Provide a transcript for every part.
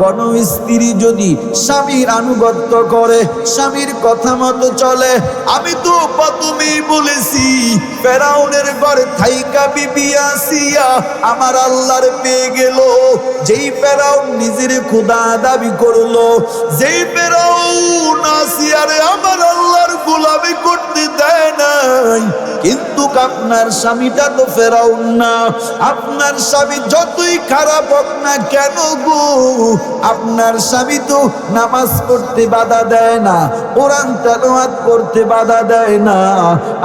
কোন স্ত্রী যদি স্বামীর আনুগত্য করে, স্বামীর কথা মতো চলে, আমি তো প্রথমেই বলেছি ফেরাউনের ঘরে থাইকা বিবি আসিয়া আমার আল্লাহর পেয়ে গেল। যেই ফেরাউন নিজের খোদা দাবি করলো, যেই ফেরাউন আসিয়ারে আমার আল্লাহর গোলামি করতে দেয় নাই, কিন্তু আপনার স্বামীটা তো ফেরাউন না। আপনার স্বামী যতই খারাপ হোক না কেন গো, আপনার স্বামী তো নামাজ পড়তে বাধা দেয় না, কোরআন তেলাওয়াত করতে বাধা দেয় না,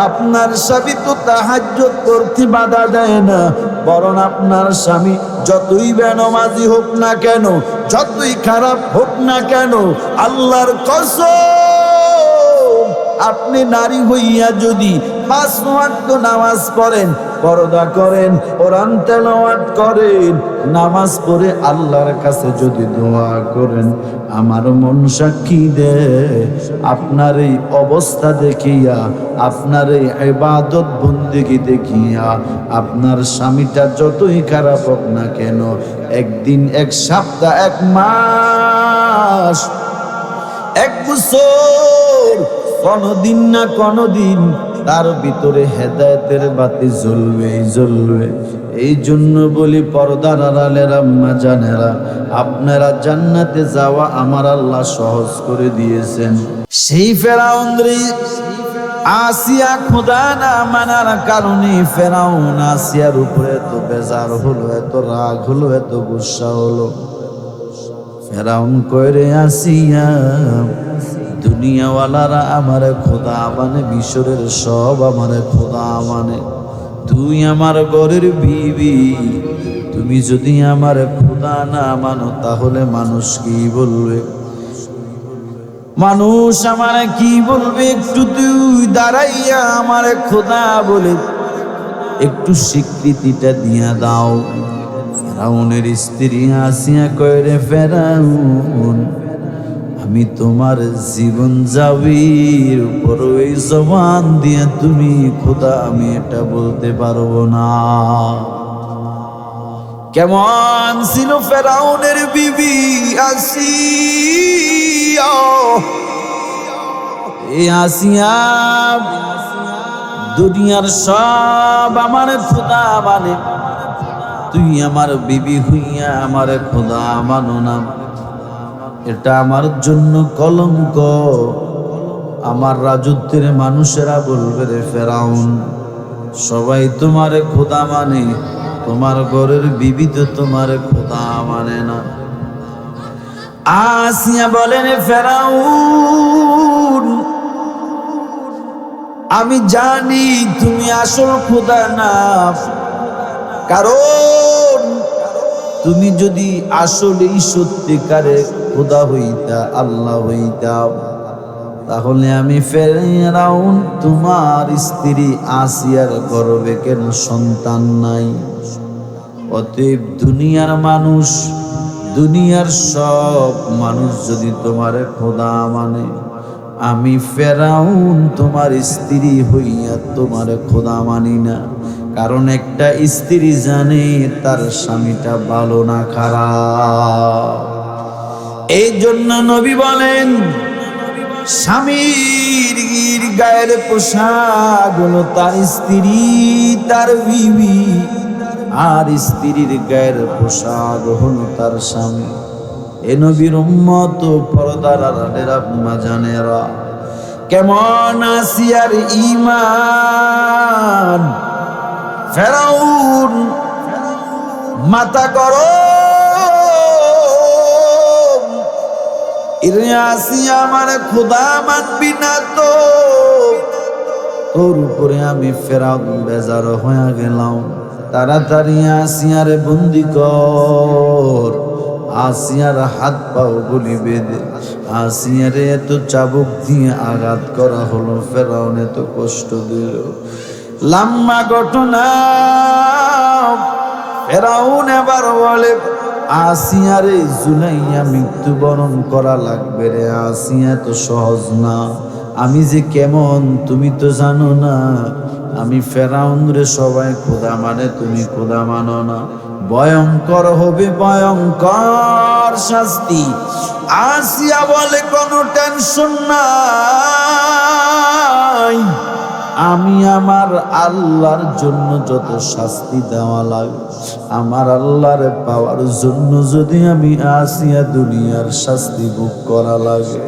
আপনার স্বামী তো তাহাজ্জুদ করতে বাধা দেয় না। বরং আপনার স্বামী যতই বেনামাজি হোক না কেন, যতই খারাপ হোক না কেন, আল্লাহর কসম, আপনি নারী হইয়া যদি 5 ওয়াক্ত নামাজ পড়েন, পর্দা করেন, কোরআন তেলাওয়াত করেন, নামাজ পড়ে আল্লাহর কাছে যদি দোয়া করেন, আমার মন সাক্ষী দেয় আপনার এই অবস্থা দেখিয়া, আপনার এই ইবাদত বন্দেগী দেখিয়া, আপনার স্বামীটা যতই খারাপ হোক না কেন, একদিন, এক সপ্তাহ, 1 মাস, 1 বছর, কোনদিন না কোনদিন তার ভিতরে হেদায়েতের বাতি জ্বলবেই জ্বলবে। এই জন্য বলি পর্দার আড়ালের আম্মা জানেরা, আপনারা জান্নাতে যাওয়া আমার আল্লাহ সহজ করে দিয়েছেন। সেই ফেরাউন আসিয়া খোদা না মানার কারণে ফেরাউন আসিয়ার উপরে এত বেজার হলো, এত রাগ হলো, এত গুসা হলো। ফেরাউন কইরে আসিয়া, দুনিয়াওয়ালারা আমারে খোদা মানে, মিশরের সব আমারে খোদা মানে, তুই আমার ঘরের বিবি, তুমি যদি আমার খোদা না মানো তাহলে মানুষ কি বলবে? মানুষ আমারে কি বলবে? একটু তুই দাঁড়াইয়া আমারে খোদা বলে একটু স্বীকৃতিটা দিয়া দাও। ফেরাউনের স্ত্রী আসিয়া কইরে, ফেরাউন, আমি তোমার জীবন জাবির উপর এই জবান দিয়ে তুমি খোদা আমি এটা বলতে পারবো না। কেমন ছিল ফেরাউনের বিবি আসিয়া? এই আসিয়া দুনিয়ার সব আমার খোদা মানে, তুই আমার বিবি হইয়া আমার খোদা মানো না, এটা আমার জন্য কলঙ্ক। আমার রাজত্বের মানুষেরা বলবে, রে ফেরাউন, সবাই তোমারে খোদা মানে, তোমার ঘরের বিবি তো তোমারে খোদা মানে না। আসিয়া বলেন, ফেরাউন, আমি জানি তুমি আসল খোদা না, কারণ তুমি যদি আসলেই সত্যিকারে খোদা হইতা, আল্লাহ হইতা, তাহলে আমি ফেরাউন তোমার স্ত্রী আসিয়ার গর্ভে কেন সন্তান নাই? অতএব দুনিয়ার মানুষ, দুনিয়ার সব মানুষ যদি তোমারে খোদা মানে, আমি ফেরাউন তোমার স্ত্রী হইয়া তোমারে খোদা মানি না। কারণ একটা স্ত্রী জানে তার স্বামীটা ভালো না খারাপ। এই জন্য নবী বলেন, স্বামীর গায়ের পোশাক হলো তার স্ত্রী, তার বিবি, আর স্ত্রীর গায়ের পোশাক হলো তার স্বামী। এ নবীর উম্মত পর্দার আড়ালের আম্মা জানেরা, কেমন আসিয়ার ঈমান! ফেরাউন মাথা গরম, ইরে আসিয়া আমার খোদা মানবি না তো, তোর উপরে আমি ফেরাউন বেজার হয়ে গেলাম, তাড়াতাড়ি আসিয়ারে বন্দি কর। আসিয়ার হাত পাও গুলি বেঁধে আসিয়ারে এত চাবুক দিয়ে আঘাত করা হলো, ফেরাউন এত কষ্ট দিল। লম্বা ঘটনা। ফেরাউন এবার বলে, আসিয়ারে জুলাইয়া মৃত্যুবরণ করা লাগবে রে। আসিয়া তো সহজ না, আমি যে কেমন তুমি তো জানো না। আমি ফেরাউন রে সবাই খোদা মানে, তুমি খোদা মানো না। ভয়ঙ্কর হবে ভয়ঙ্কর শাস্তি। আসিয়া বলে কোনো টেনশন নাই, আমি আমার আল্লাহর জন্য যত শাস্তি দেওয়া লাগে, আমার আল্লাহর পাওয়ার জন্য যদি আমি আসিয়া দুনিয়ার শাস্তি ভোগ করা লাগে,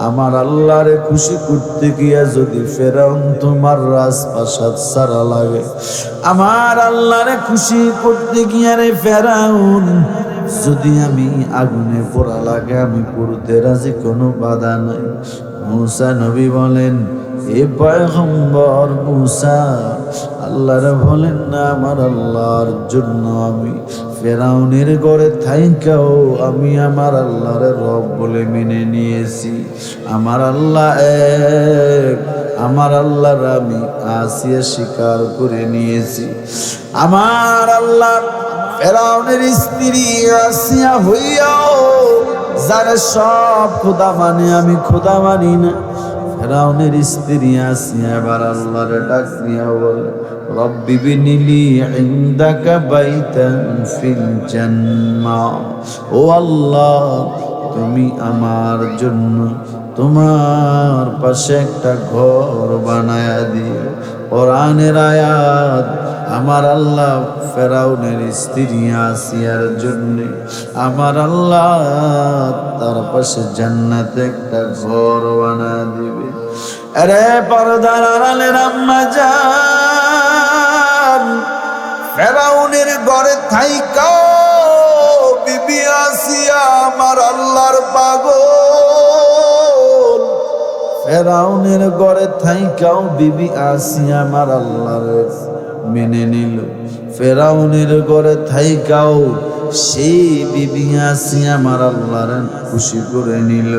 আমার আল্লাহরে খুশি করতে গিয়া যদি ফেরাউন তোমার রাজপ্রাসাদ সারা লাগে, আমার আল্লাহরে খুশি করতে গিয়া রে ফেরাউন যদি আমি আগুনে পোড়া লাগে, আমি পুরুতে রাজি, কোনো বাধা নাই। মুসা নবী বলেন, এ পয়গম্বর মুসা, আল্লাহরে বলেন না আমার আল্লাহর জন্য আমি ফেরাউনের ঘরে থাইকাও আমি আমার আল্লাহরে রব বলে মেনে নিয়েছি। আমার আল্লাহ এক, আমার আল্লাহর আমি আসিয়া স্বীকার করে নিয়েছি। আমার আল্লাহ ফেরাউনের স্ত্রী আসিয়া হইয়াও যারা সব খোদা মানে, আমি খোদা মানি না। ফেরাউনের স্ত্রী আসিয়া এবার আল্লাহরে ডাক দিয়া বলে, রব্বি বিনিলি ইনদাকা বাইতান ফিল জান্নাহ, ও আল্লাহ তুমি আমার জন্য তোমার পাশে একটা ঘর বানায়া দিও। কোরআনের আয়াত। আমার আল্লাহ ফেরাউনের স্ত্রী আসিয়ার জন্য আমার আল্লাহ তার পাশে জান্নাতে একটা ঘর বানায়া দিবে। আরে পর্দার আড়ালের আম্মা জান, ফেরাউনের ঘরে থাইকাও বিবি আসিয়া আমার আল্লাহর পাগল। ফেরাউনের ঘরে থাইকাও বিবি আসিয়া আমার আল্লাহর মেনে নিল। ফেরাউনের ঘরে থাইকাও সেই বিবি আসিয়া আমার আল্লাহর খুশি করে নিল।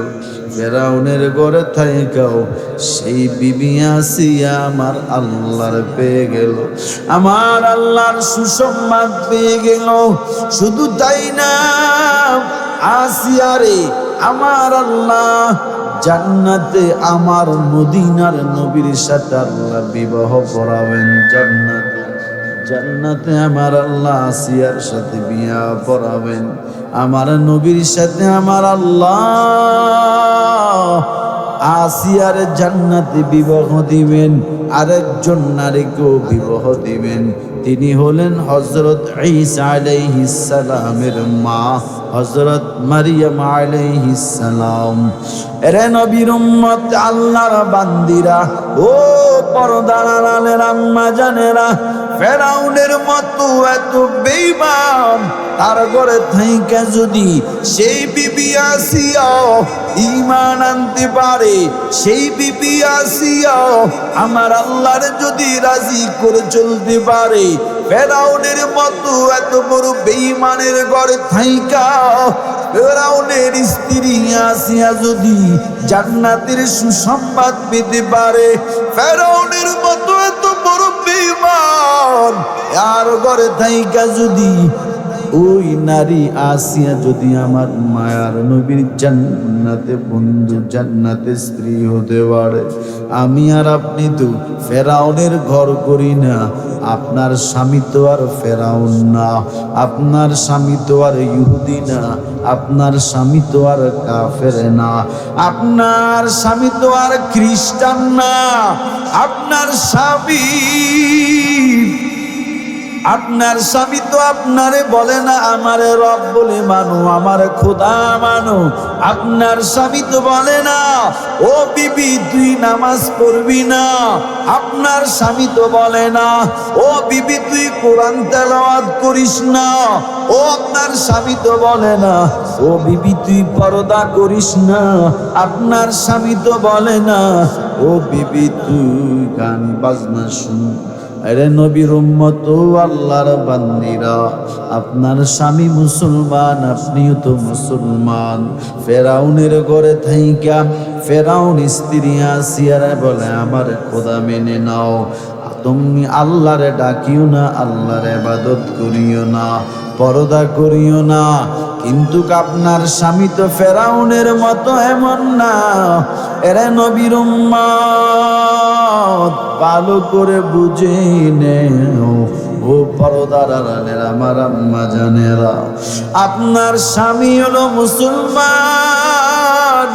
ফেরাউনের ঘরে থাইকাও সেই বিবি আসিয়া আমার আল্লাহর পেয়ে গেল, আমার আল্লাহর সুসম্মান পেয়ে গেল। শুধু তাই না, আসিয়ারে আমার আল্লাহ জান্নাতে আমার মদিনার নবীর সাথে আল্লাহ বিবাহ পড়াবেন। জান্নাতে আমার আল্লাহ আসিয়ার সাথে বিয়া পড়াবেন। আমার নবীর সাথে আমার আল্লাহ আসিয়ার জান্নাতে বিবাহ দিবেন। আরেকজন নারীকেও বিবাহ দিবেন, তিনি হলেন হযরত ঈসা আলাইহিস সালামের মা, হযরত মারিয়াম আলাইহিস সালাম। এরে নবীর উম্মত, আল্লাহর বান্দিরা, ও পর্দার আড়ালের আম্মা জানেরা, ফেরাউনের মতো এত বেঈমান তার ঘরে থাইকা যদি সেই বিবি আসিয়া ঈমান আনতে পারে, সেই বিবি আসিয়া আমার আল্লাহর যদি রাজি করে চলতে পারে, ফেরাউনের মতো এত বড় বেঈমানের ঘরে থাইকা ফেরাউনের স্ত্রী আসিয়া যদি জান্নাতের সুসংবাদ পেতে পারে, ফেরাউনের মতো এত বড় বেঈমান আর ঘরে থাইকা যদি ওই নারী আসিয়া যদি আমার মায়ার নবীর জান্নাতে বন্ধু, জান্নাতে স্ত্রী হতে পারে, আমি আর আপনি তো ফেরাউনের ঘর করি না। আপনার স্বামী তো আর ফেরাউন না, আপনার স্বামী তো আর ইহুদি না, আপনার স্বামী তো আর কাফের না, আপনার স্বামী তো আর খ্রিস্টান না। আপনার স্বামী তো আপনারে বলে না আমারে রব বলে মানো, আমারে খোদা মানো। আপনার স্বামী তো বলে না ও বিবি তুই নামাজ পড়বি না। আপনার স্বামী তো বলে না ও বিবি তুই কোরআন তেলাওয়াত করিস না। ও আপনার স্বামী তো বলে না ও বিবি তুই পর্দা করিস না। আপনার স্বামী তো বলে না ও বিবি তুই গান বাজনা শুন। আরে নবীর উম্মত, আল্লাহর বান্দিরা, আপনার স্বামী মুসলমান, আপনিও তো মুসলমান। ফেরাউনের ঘরে থাইকা ফেরাউন স্ত্রী আসিয়ারে বলে আমার খোদা মেনে নাও, তুমি আল্লাহরে ডাকিও না, আল্লাহর ইবাদত করিও না, পর্দা করিও না। কিন্তু আপনার স্বামী তো ফেরাউনের মতো এমন না। এরে নবীর উম্মত, ভালো করে বুঝে নেও, ও পর্দার আড়ালের আমার আম্মা জানেরা, আপনার স্বামী হলো মুসলমান,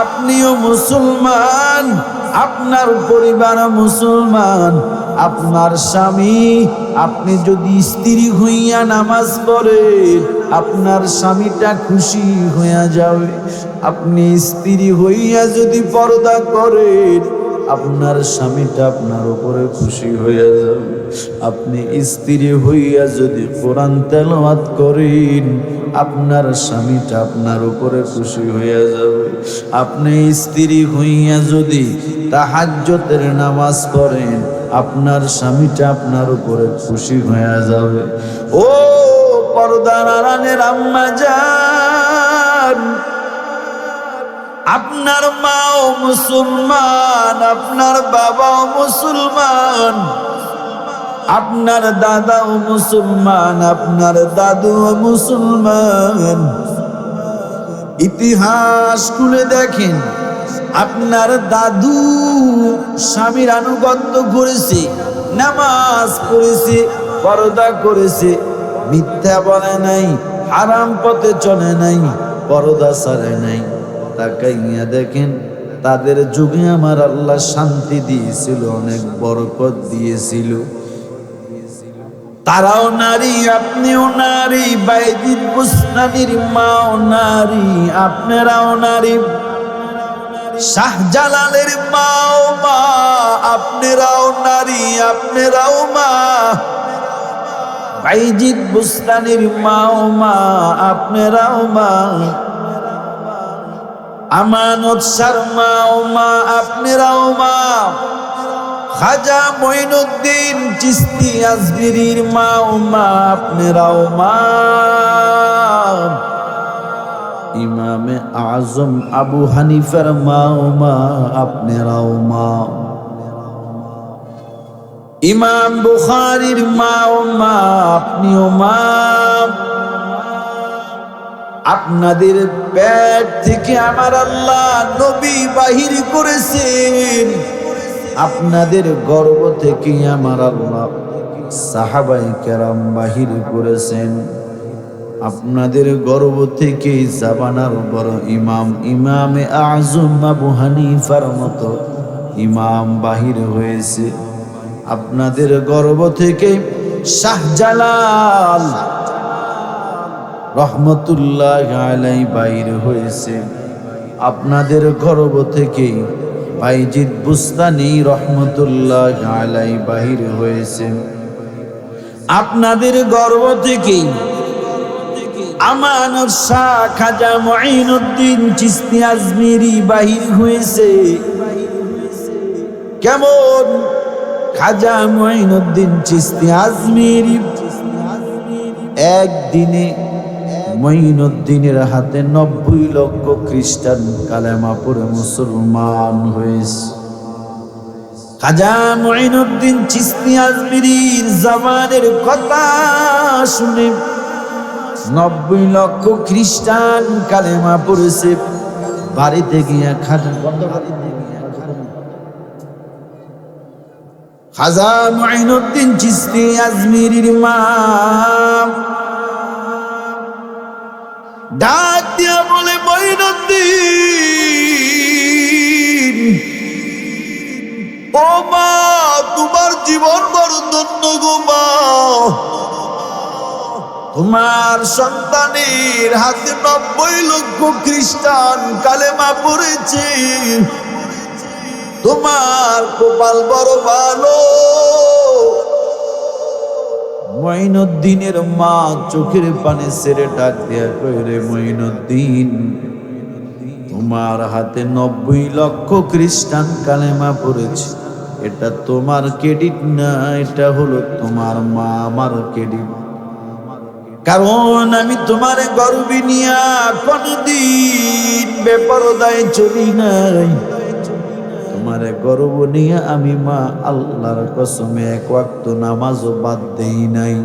আপনিও মুসলমান, আপনার পরিবার মুসলমান। আপনার স্বামী, আপনি যদি স্ত্রী হইয়া নামাজ পড়েন, আপনার স্বামীটা খুশি হইয়া যাবে। আপনি স্ত্রী হইয়া যদি পর্দা করেন, আপনার স্বামীটা আপনার উপরে খুশি হইয়া যাবে। আপনি স্ত্রী হইয়া যদি কোরআন তেলাওয়াত করেন, আপনার স্বামীটা আপনার উপরে খুশি হইয়া যাবে। আপনি স্ত্রী হইয়া যদি তাহাজ্জুদের নামাজ পড়েন, আপনার স্বামীটা আপনার উপরে খুশি হইয়া যাবে। ও পর্দার আড়ালের আম্মা জান, আপনার মাও মুসলমান, আপনার বাবাও মুসলমান, আপনার দাদাও মুসলমান, আপনার দাদুও মুসলমান। ইতিহাস খুলে দেখেন, আপনার দাদু স্বামীর আনুগত্য করেছে, নামাজ পড়েছে, পর্দা করেছে, মিথ্যা বলে নাই, হারাম পথে চলে নাই, পর্দা ছাড়ে নাই। তাকাইয়া দেখেন, তাদের যুগে আমার আল্লাহ শান্তি দিয়েছিল, অনেক বরকত দিয়েছিল। তারাও নারী, আপনিও নারী, বাইজিদ বুস্তানির মাও নারী, আপনারাও নারী, শাহজালালের মাও মা, আপনারাও নারী, আপনারাও মা, বাইজিদ বুস্তানির মাও মা, আপনারাও মা, আমানত শর্মা ও মা, আপনারাও মা, খাজা মঈনুদ্দিন চিশতি আজমিরির মা ও মা, আপনারাও মা, ইমামে আজম আবু হানিফার মা ও মা, আপনারাও মা, ইমাম বুখারীর মা ও মা, আপনিও মা। আপনাদের পেট থেকে আমার আল্লাহ নবী বাহির করেছেন, আপনাদের গর্ভ থেকে আমার আল্লাহ সাহাবায়ে কেরাম বাহির করেছেন। আপনাদের গর্ভ থেকে জামানার বড় ইমাম, ইমামে আজম আবু হানিফার মতো ইমাম বাহির হয়েছে। আপনাদের গর্ভ থেকে শাহজালাল রহমতুল্লাহ আলাইহি বাইর হয়েছে। আপনাদের গর্ভ থেকে বাইজিদ বুস্তানি রহমতুল্লাহ আলাইহি বাহির হয়েছে। আপনাদের গর্ভ থেকে আমানত শাহ খাজা মঈনুদ্দিন চিশতি আজমিরি বাহির হয়েছে। কেমন? খাজা মঈনুদ্দিন চিশতি আজমিরি একদিনে মঈনুদ্দিনের হাতে 90 লক্ষ খ্রিস্টান কালেমা পড়ে মুসলমান হয়েছে। খাজা মঈনুদ্দিন চিশতি আজমিরির জবানের কথা শুনে 90 লক্ষ খ্রিস্টান কালেমা পড়েছে। বাড়িতে গিয়া খাজা মঈনুদ্দিন চিশতি আজমিরির মা ডাক দিয়া বলে, মঈনুদ্দিন ও মা, তোমার জীবন বড় ধন্য গো মা, তোমার সন্তানের হাতে 90 লক্ষ খ্রিস্টান কালেমা পড়েছে, তোমার কপাল বড় ভালো। মঈনুদ্দিনের মা চোখের পানি ছেড়ে ডাক দিয়া কইরে, মঈনুদ্দিন তোমার হাতে 90 লক্ষ খ্রিস্টান কালেমা পড়েছে, এটা তোমার ক্রেডিট না, এটা হলো তোমার মা আমার ক্রেডিট। কারণ আমি তোমার গর্বে নিয়া কোনদিন বেপরদায় চলি নাই, তোমার গর্ব নিয়ে আমি মা আল্লাহর কসমে এক ওয়াক্ত নামাজও বাদ দেই নাই,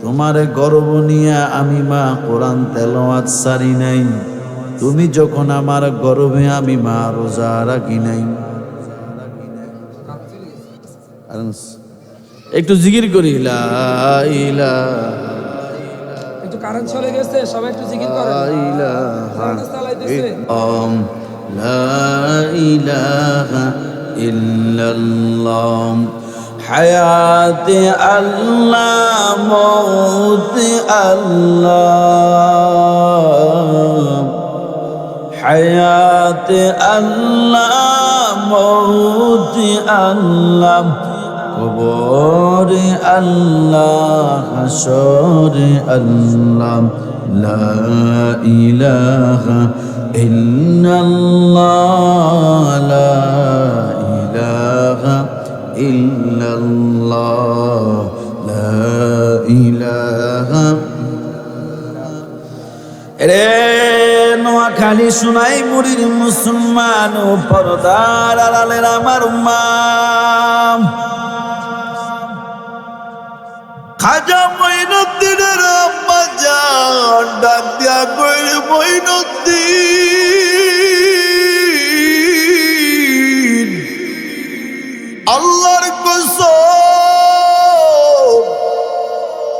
তোমার গর্ব নিয়ে আমি মা কোরআন তেলাওয়াত সারি নাই, তুমি যখন আমার গর্বে আমি মা রোজা রাখি নাই। একটু জিকির করি লা ইলাহা, একটু কারেন্ট চলে গেছে, সবাই একটু জিকির করেন। লা ইলাহা চালাইতেছে। লা ইলাহা ইল্লাল্লাহ হায়াতে আল্লাহ মৌতে আল্লাহ হায়াতে আল্লাহ মৌতে আল্লাহ কবরে আল্লাহ হাসরে আল্লাহ লা ইলাহা ইল্লাল্লাহ লা ইলাহা ইল্লাল্লাহ লা ইলাহা। রে নোয়াখালী সোনাই মুড়ির মুসলমান ও পর্দার আড়ালের আমার মা, খাজা মঈনুদ্দিনের আম্মা জান ডাক দিয়া কইল মঈনুদ্দিন, আল্লাহর কসম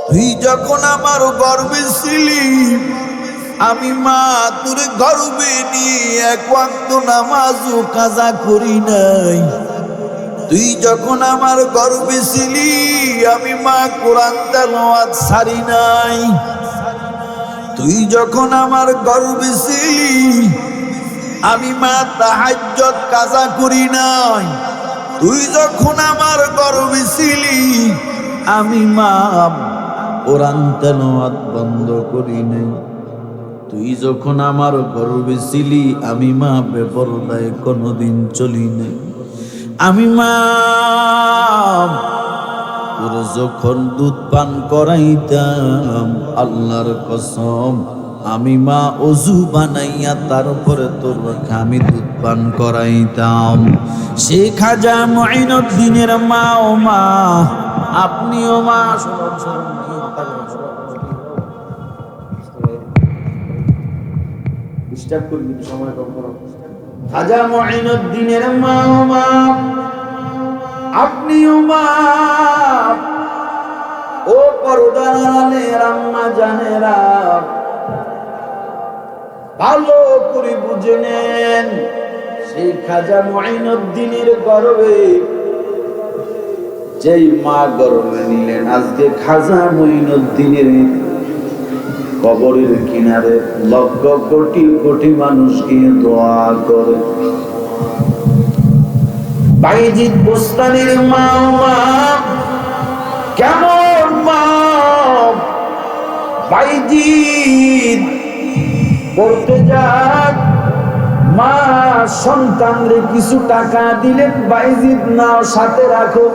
তুই যখন আমার গর্বে ছিলি আমি মা তোর গর্বে নিয়ে এক ওয়াক্ত নামাজও কাজা করি নাই। তুই যখন আমার গর্বে ছিলি আমি মা কোরআন তেলাওয়াত ছাড়ি নাই। তুই যখন আমার গর্বে ছিলি আমি মা তাহাজ্জুদ কাজা করি নাই। তুই যখন আমার গর্বে ছিলি আমি মা কোরআন তেলাওয়াত বন্ধ করি নাই। তুই যখন আমার গর্বে ছিলি আমি মা বেপরদায় কোনোদিন চলি নাই। আমি মা তোর যখন দুধ পান করাইতাম আল্লাহর কসম আমি মা অজু বানাইয়া তারপরে তোর আমি দুধ পান করাইতাম। সে খাজা মঈনুদ্দিনের মা ও মা, আপনিও মা। ডিস্টার্ব করবি সময় কম করো। খাজা মঈনুদ্দিনের মা ও মা, আপনিও মা। ও পর্দার আড়ালের আম্মা জানেরা ভালো করে বুঝে নেন, সেই খাজা মঈনুদ্দিনের গর্বে যেই মা গর্বে নিলেন আজকে খাজা মঈনুদ্দিনের কবরের কিনারে লক্ষ কোটি কোটি মানুষ গিয়ে দোয়া করে। বাইজিদ বোস্তানির মা মা কেমন মা, বাইজিদ পড়তে যাক মা সন্তানরে কিছু টাকা দিলেন, বাইজিদ নাও সাথে রাখো।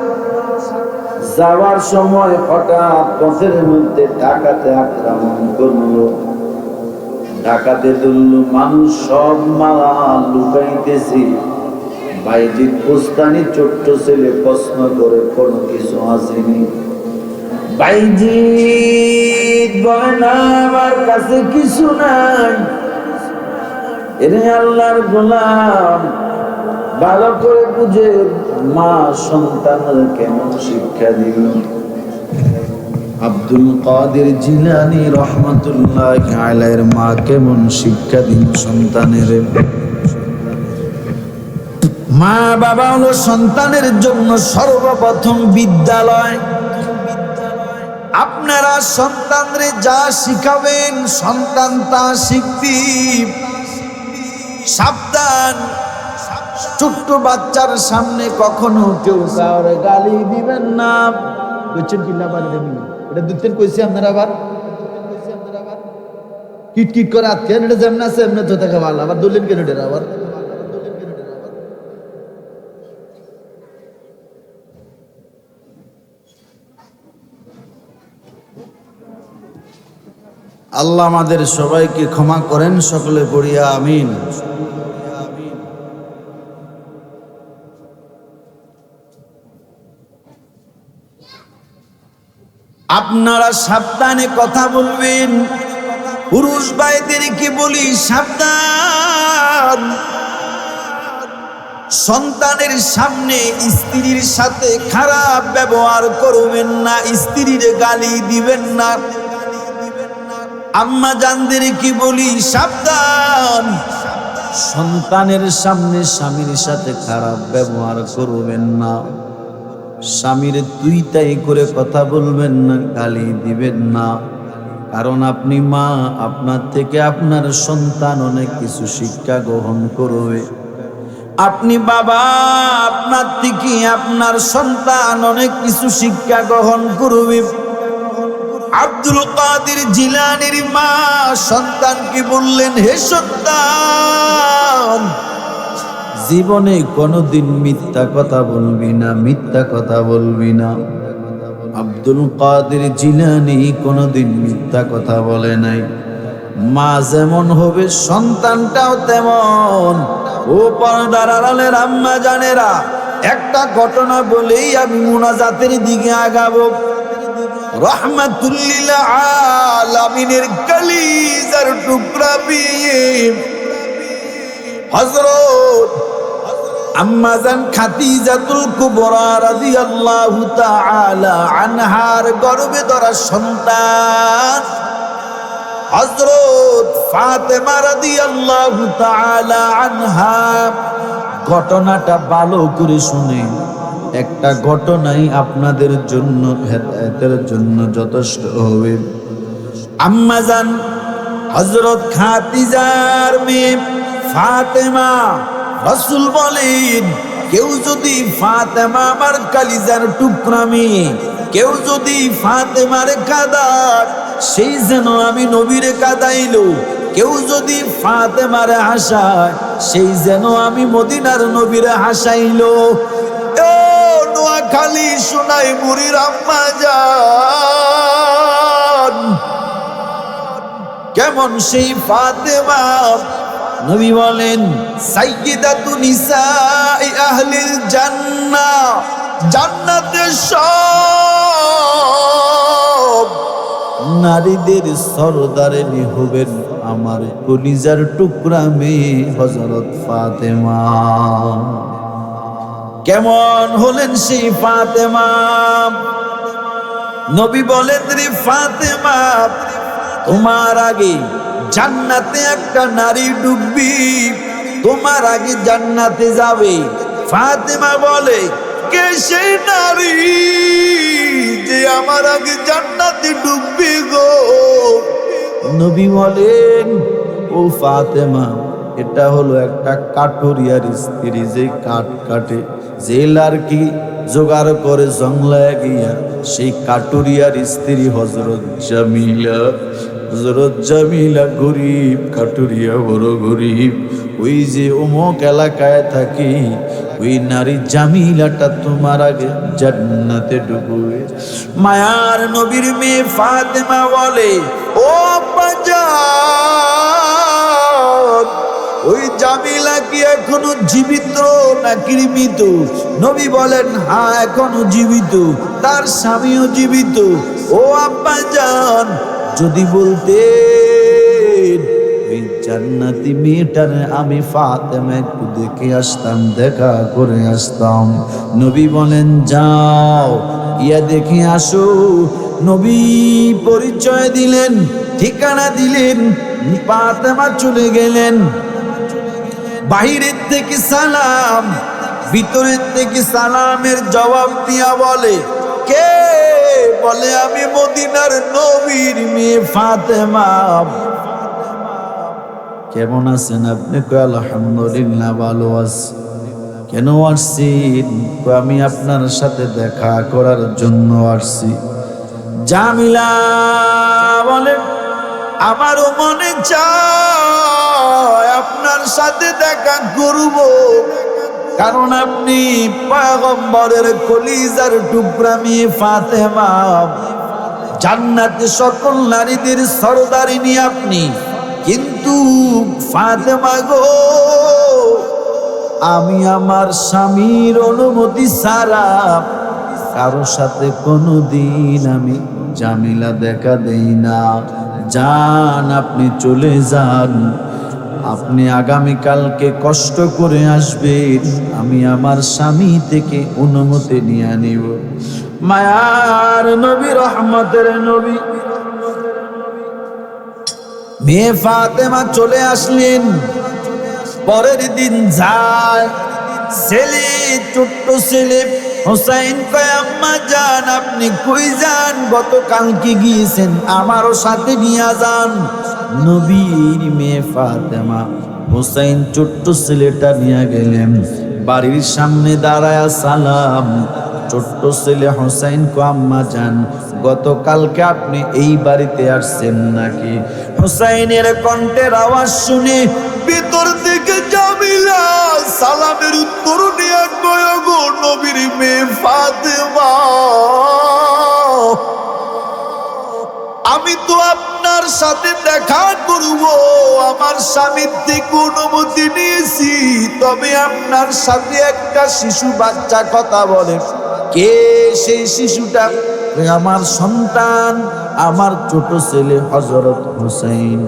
যাওয়ার সময় হঠাৎ পথের মধ্যে ডাকাতে আক্রমণ করলো, ডাকাতে ধরল, মানুষ সব মাল লুকাইতেছে। বাইজিদ বোস্তানি ছোট্ট ছেলে প্রশ্ন করে কোনো কিছু আসেনি। বাইজিদ বলে না আমার কাছে কিছু নাই। এরে আল্লাহর গোলাম ভালো করে বুঝে মা সন্তানের কেমন শিক্ষা দিল। আব্দুল কাদের জিলানী রহমাতুল্লাহ আলাইহির মা কেমন শিক্ষা দিল সন্তানের। মা বাবা হলো সন্তানের জন্য সর্বপ্রথম বিদ্যালয়। আপনারা সন্তানরে যা শিখাবেন সন্তান তা শিখবে। সাবধান, ছোট্ট বাচ্চার সামনে কখনো কেউ কাউরে গালি দিবেন না। বুঝছেন কি না? এটা দুতেন কইছি আপনারা আবার কিটকিট করে আটকেন। এটা যেমন আছে এমনি তো থাকে ভালো, আবার দলিন কেন এটা আবার। আল্লাহ আমাদের সবাইকে ক্ষমা করেন, সকলে পড়িয়া আমিন। আপনারা সাবধানে কথা বলবেন। পুরুষ ভাইদেরকে বলি সাবধান, সন্তানের সামনে স্ত্রীর সাথে খারাপ ব্যবহার করবেন না, স্ত্রীর গালি দিবেন না। আম্মা জানদের কি বলি, সাবধান, সন্তানের সামনে স্বামীর সাথে খারাপ ব্যবহার করবেন না। স্বামীর তুই তাই করে কথা বলবেন না, গালি দিবেন না। কারণ আপনি মা, আপনার থেকে আপনার সন্তান অনেক কিছু শিক্ষা গ্রহণ করবে। আপনি বাবা, আপনার থেকে আপনার সন্তান অনেক কিছু শিক্ষা গ্রহণ করবে। আব্দুল কাদের জিলানীর মা সন্তানকে বললেন, হে সন্তান, জীবনে কোনোদিন মিথ্যা কথা বলবি না, মিথ্যা কথা বলবি না। আব্দুল কাদের জিলানী কোনোদিন মিথ্যা কথা বলে নাই। মা যেমন হবে সন্তানটাও তেমন। ও পর্দার আড়ালের আম্মা জানেরা, একটা ঘটনা বলেই আমি মুনাজাতের দিকে আগাবো। রহমাতুল্লিল আলামিনের কলিজার টুকরা বিয়ে হযরত আম্মা জান খাদিজাতুল কুবরা রাদিয়াল্লাহু তাআলা আনহার গর্ভে ধরা সন্তান হযরত ফাতেমা রাদিয়াল্লাহু তাআলা আনহা। ঘটনাটা ভালো করে শুনে, একটা ঘটনাই আপনাদের জন্য হেদায়েতের জন্য যথেষ্ট হবে। আম্মা জান হযরত খাদিজার মেয়ে ফাতেমা, রাসূল বলেন, কেউ যদি ফাতেমা আমার কলিজার টুকরা মেয়ে, কেউ যদি ফাতেমার কাঁদায়, সেই যেন আমি নবীরে কাঁদাইলো। কেউ যদি ফাতেমারে হাসায়, সেই যেন আমি মদিনার নবীরে হাসাইলো। ও নোয়াখালী সোনাই মুড়ির আম্মা জান, কেমন সেই ফাতেমা? নবী বলেন, সাইয়্যিদাতু নিসাই আহলিল জান্নাহ, জান্নাতের সব নারীদের সরদারিনী হবেন আমার কলিজার টুকরা মেয়ে হযরত ফাতেমা। কেমন হলেন সেই ফাতেমা? নবী বলেন, রে ফাতেমা, তোমার আগে জান্নাতে একটা নারী ডুববি, তোমার আগে জান্নাতে যাবে। ফাতেমা বলে, কে সেই নারী যে আমার আগে জান্নাতে ডুববে গো? নবী বলেন, ও ফাতেমা, এটা হলো একটা কাঠুরিয়ার স্ত্রী, যে কাঠ কাটে, যে লার্কি জোগাড় করে জংলায় গিয়া, সেই কাঠুরিয়ার স্ত্রী হযরত জামিলা। হযরত জামিলা গরিব, কাঠুরিয়া বড় গরিব। ওই যে অমুক এলাকায় থাকি, ওই নারী জামিলাটা তোমার আগে জান্নাতে ডুববে। মায়ার নবীর মেয়ে ফাতেমা বলে, ও বাজার, ওই জামিলা কি এখনো জীবিত নাকি মৃত? নবী বলেন, হ্যাঁ, এখনো জীবিত, তার স্বামীও জীবিত। ও আব্বা জান, যদি বলতেন ওই জান্নাতি মেয়েটার আমি ফাতেমা একটু দেখে আসতাম, দেখা করে আসতাম। নবী বলেন, যাও গিয়া দেখে আসো। নবী পরিচয় দিলেন, ঠিকানা দিলেন, ফাতেমা চলে গেলেন। বাহিরের থেকে সালাম, ভিতরের থেকে সালামের জবাব দিয়া বলে, কে? বলে, আমি মদিনার নবীর মেয়ে ফাতেমা। কেমন আছেন আপনি? কয়, আলহামদুলিল্লাহ, ভালো আছি। কেন আসছেন? কয়, আমি আপনার সাথে দেখা করার জন্য আসছি। জামিলা বলে, আমারও মনে চায় আপনার সাথে দেখা করব, কারণ আপনি পয়গম্বরের কলিজার টুকরা মেয়ে ফাতেমা। জান্নাতে সকল নারীদের সরদারিনী আপনি, কিন্তু ফাতেমা গো, আমি আমার স্বামীর অনুমতি ছাড়া কারোর সাথে কোনোদিন আমি জামিলা দেখা দেই না। যান, আপনি চলে যান। আপনি আগামীকালকে কষ্ট করে আসবেন, আমি আমার স্বামী থেকে অনুমতি নিয়ে নিব। মায়ার নবী, রহমতের নবী মেয়ে ফাতেমা চলে আসলেন। পরের দিন যায় ছেলে, ছোট্ট ছেলে হোসাইন কয়, আম্মা যান আপনি কই যান? গতকালকে গিয়েছেন, আমারও সাথে নিয়ে যান। নবীর মেয়ে ফাতেমা হোসাইন ছোট্ট ছেলেটা নিয়ে গেলেন। বাড়ির সামনে দাঁড়ায় সালাম। ছোট্ট ছেলে হোসাইন কয়, আম্মা যান গতকালকে আপনি এই বাড়িতে আসছেন নাকি? হোসাইনের কণ্ঠের আওয়াজ শুনে ভিতর থেকে জামিলা সালামের উত্তর নিয়ে কয়, গো নবীর মেয়ে ফাতেমা, আমি তো আপনার সাথে দেখা করব, আমার স্বামীর থেকে অনুমতি নিয়েছি, তবে আপনার সাথে একটা শিশু বাচ্চা কথা বলে। কে সেই শিশুটা? আমার সন্তান, আমার ছোট ছেলে হযরত হোসেন।